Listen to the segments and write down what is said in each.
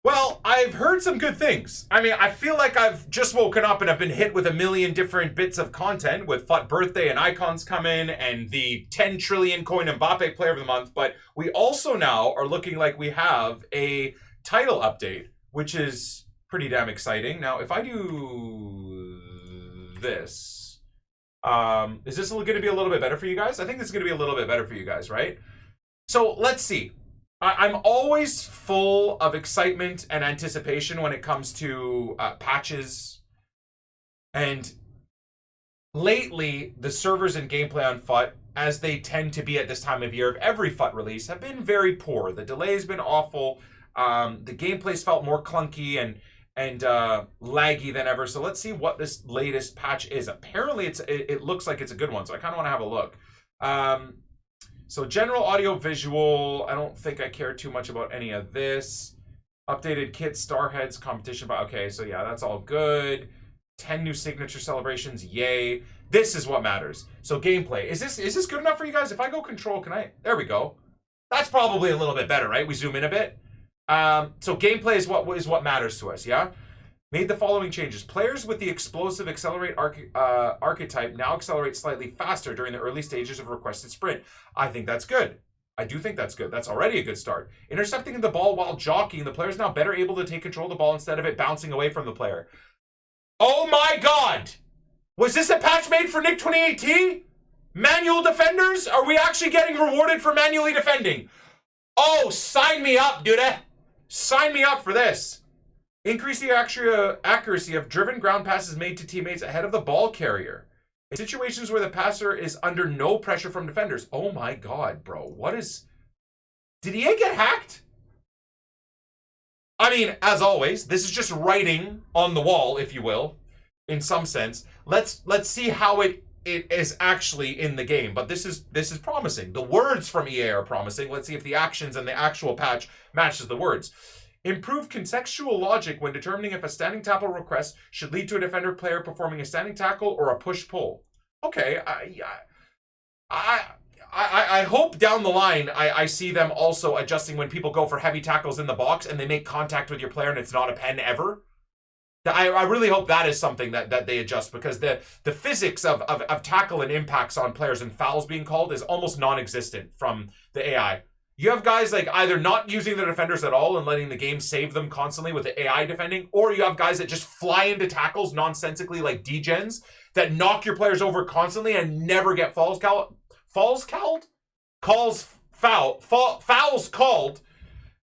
Well, I've heard some good things. I mean, I feel like I've just woken up and I've been hit with a million different bits of content with FUT birthday and icons coming and the 10 trillion coin Mbappe player of the month. But we also now are looking like we have a title update, which is pretty damn exciting. Now, if I do this, is this going to be a little bit better for you guys? I think this is going to be a little bit better for you guys, right? So let's see. I'm always full of excitement and anticipation when it comes to patches. And lately, the servers and gameplay on FUT, as they tend to be at this time of year of every FUT release, have been very poor. The delay has been awful. The gameplay's felt more clunky and laggy than ever. So let's see what this latest patch is. Apparently, it looks like it's a good one. So I kind of want to have a look. So general audio visual, I don't think I care too much about any of this. Updated kit, star heads, competition. Okay, so yeah, that's all good. 10 new signature celebrations, yay. This is what matters. So gameplay, is this good enough for you guys? If I go control, can I? There we go. That's probably a little bit better, right? We zoom in a bit. So gameplay is what matters to us, yeah? Made the following changes. Players with the explosive accelerate archetype now accelerate slightly faster during the early stages of requested sprint. I think that's good. I do think that's good. That's already a good start. Intercepting the ball while jockeying, the player is now better able to take control of the ball instead of it bouncing away from the player. Oh my god! Was this a patch made for Nick 2018? Manual defenders? Are we actually getting rewarded for manually defending? Oh, sign me up, dude. Sign me up for this. Increase the accuracy of driven ground passes made to teammates ahead of the ball carrier. In situations where the passer is under no pressure from defenders. Oh my god, bro. What is... Did EA get hacked? I mean, as always, this is just writing on the wall, if you will, in some sense. Let's see how it is actually in the game. But this is promising. The words from EA are promising. Let's see if the actions and the actual patch matches the words. Improved contextual logic when determining if a standing tackle request should lead to a defender player performing a standing tackle or a push-pull. Okay, I hope down the line I see them also adjusting when people go for heavy tackles in the box and they make contact with your player and it's not a pen ever. I really hope that is something that they adjust, because the physics of tackle and impacts on players and fouls being called is almost non-existent from the AI. You have guys like either not using the defenders at all and letting the game save them constantly with the AI defending, or you have guys that just fly into tackles nonsensically like degens that knock your players over constantly and never get fouls called. Fouls called.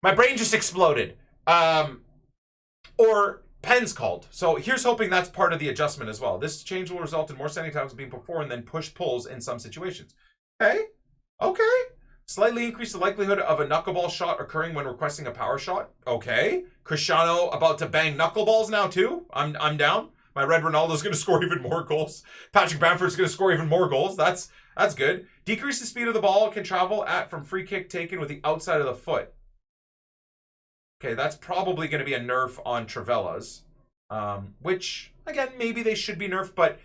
My brain just exploded. Or pens called. So here's hoping that's part of the adjustment as well. This change will result in more standing tackles being performed and then push-pulls in some situations. Okay. Slightly increase the likelihood of a knuckleball shot occurring when requesting a power shot. Okay. Cristiano about to bang knuckleballs now too. I'm down. My red Ronaldo's going to score even more goals. Patrick Bamford's going to score even more goals. That's good. Decrease the speed of the ball can travel from free kick taken with the outside of the foot. Okay, that's probably going to be a nerf on Trivella's. Which, again, maybe they should be nerfed, but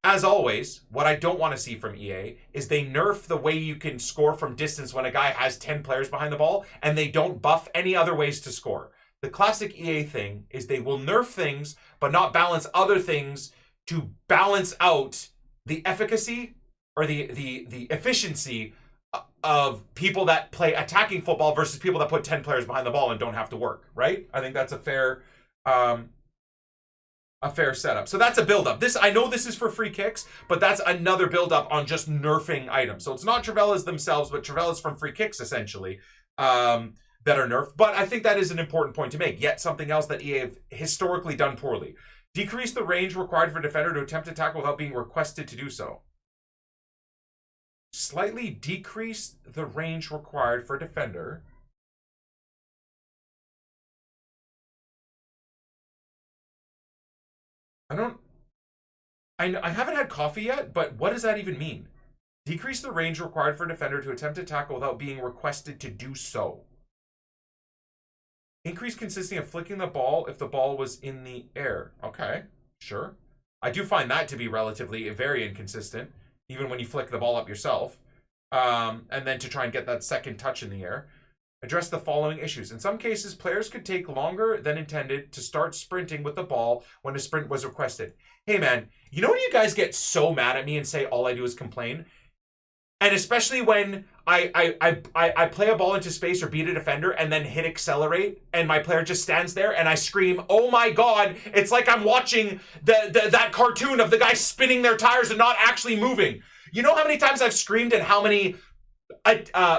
as always, what I don't want to see from EA is they nerf the way you can score from distance when a guy has 10 players behind the ball, and they don't buff any other ways to score. The classic EA thing is they will nerf things, but not balance other things to balance out the efficacy or the efficiency of people that play attacking football versus people that put 10 players behind the ball and don't have to work, right? I think that's a fair setup. So that's a build-up. I know this is for free kicks, but that's another build-up on just nerfing items. So it's not Trivella's themselves, but Trivella's from free kicks, essentially, that are nerfed. But I think that is an important point to make. Yet something else that EA have historically done poorly. Decrease the range required for a defender to attempt to tackle without being requested to do so. Slightly decrease the range required for a defender. I haven't had coffee yet, but what does that even mean? Decrease the range required for a defender to attempt to tackle without being requested to do so. Increase consistency of flicking the ball if the ball was in the air. Okay, sure. I do find that to be relatively very inconsistent, even when you flick the ball up yourself. And then to try and get that second touch in the air. Address the following issues. In some cases, players could take longer than intended to start sprinting with the ball when a sprint was requested. Hey man, you know when you guys get so mad at me and say all I do is complain? And especially when I play a ball into space or beat a defender and then hit accelerate and my player just stands there and I scream, oh my God, it's like I'm watching that cartoon of the guy spinning their tires and not actually moving. You know how many times I've screamed and how many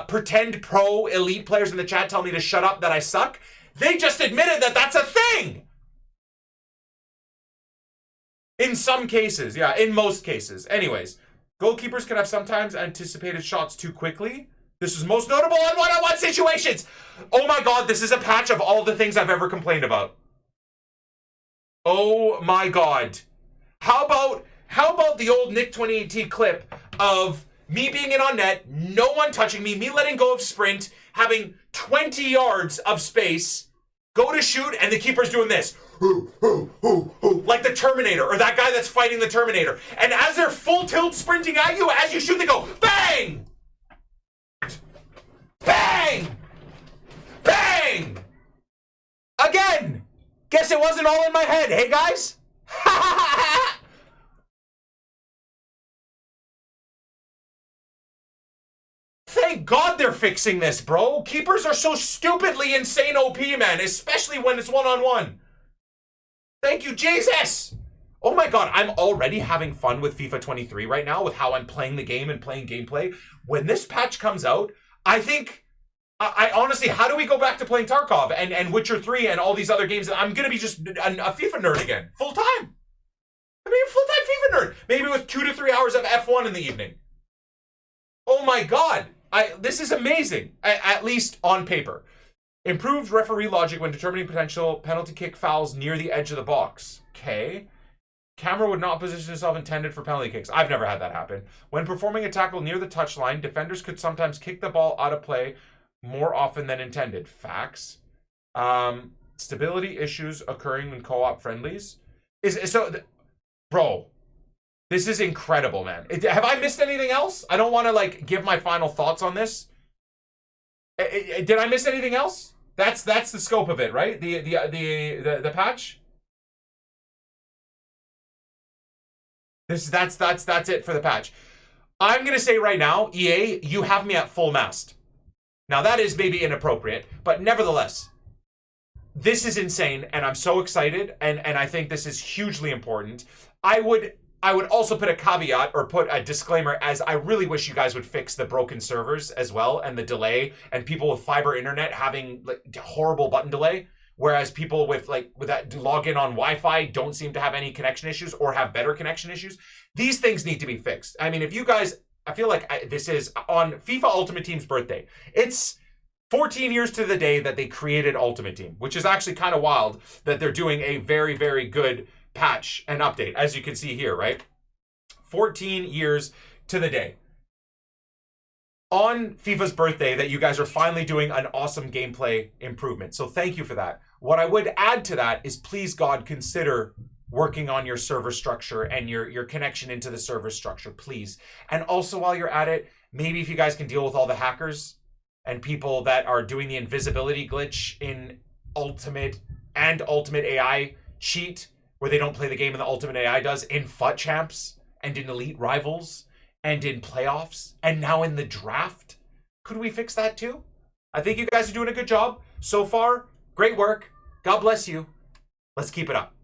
pretend pro elite players in the chat tell me to shut up, that I suck? They just admitted that that's a thing. In some cases, yeah, in most cases. Anyways, goalkeepers can have sometimes anticipated shots too quickly. This is most notable in one-on-one situations. Oh my God, this is a patch of all the things I've ever complained about. Oh my God. How about the old Nick 2018 clip of me being in on net, no one touching me letting go of sprint, having 20 yards of space, go to shoot, and the keeper's doing this. Like the Terminator, or that guy that's fighting the Terminator. And as they're full tilt sprinting at you, as you shoot, they go, bang! Bang! Bang! Again! Guess it wasn't all in my head, hey guys? Thank God they're fixing this, bro. Keepers are so stupidly insane OP, man, especially when it's one-on-one. Thank you, Jesus! Oh my God, I'm already having fun with FIFA 23 right now with how I'm playing the game and playing gameplay. When this patch comes out, I think, I honestly, how do we go back to playing Tarkov and Witcher 3 and all these other games? I'm going to be just a FIFA nerd again, full time. I mean, full-time FIFA nerd. Maybe with 2 to 3 hours of F1 in the evening. Oh my God, this is amazing, at least on paper. Improved referee logic when determining potential penalty kick fouls near the edge of the box. Okay. Camera would not position itself intended for penalty kicks. I've never had that happen. When performing a tackle near the touchline, defenders could sometimes kick the ball out of play more often than intended. Facts. Stability issues occurring in co-op friendlies. Bro, this is incredible, man. Have I missed anything else? I don't want to like give my final thoughts on this. Did I miss anything else? That's the scope of it, right? The patch. That's it for the patch. I'm gonna say right now, EA, you have me at full mast. Now that is maybe inappropriate, but nevertheless, this is insane, and I'm so excited, and I think this is hugely important. I would also put a caveat or put a disclaimer as I really wish you guys would fix the broken servers as well and the delay and people with fiber internet having like horrible button delay, whereas people with that login on Wi-Fi don't seem to have any connection issues or have better connection issues. These things need to be fixed. I mean, if you guys, I feel like this is on FIFA Ultimate Team's birthday. It's 14 years to the day that they created Ultimate Team, which is actually kind of wild that they're doing a very, very good patch and update, as you can see here, right? 14 years to the day. On FIFA's birthday that you guys are finally doing an awesome gameplay improvement. So thank you for that. What I would add to that is please God consider working on your server structure and your connection into the server structure, please. And also while you're at it, maybe if you guys can deal with all the hackers and people that are doing the invisibility glitch in Ultimate and Ultimate AI cheat, where they don't play the game and the Ultimate AI does, in FUT champs and in Elite Rivals and in playoffs and now in the draft. Could we fix that too? I think you guys are doing a good job so far. Great work. God bless you. Let's keep it up.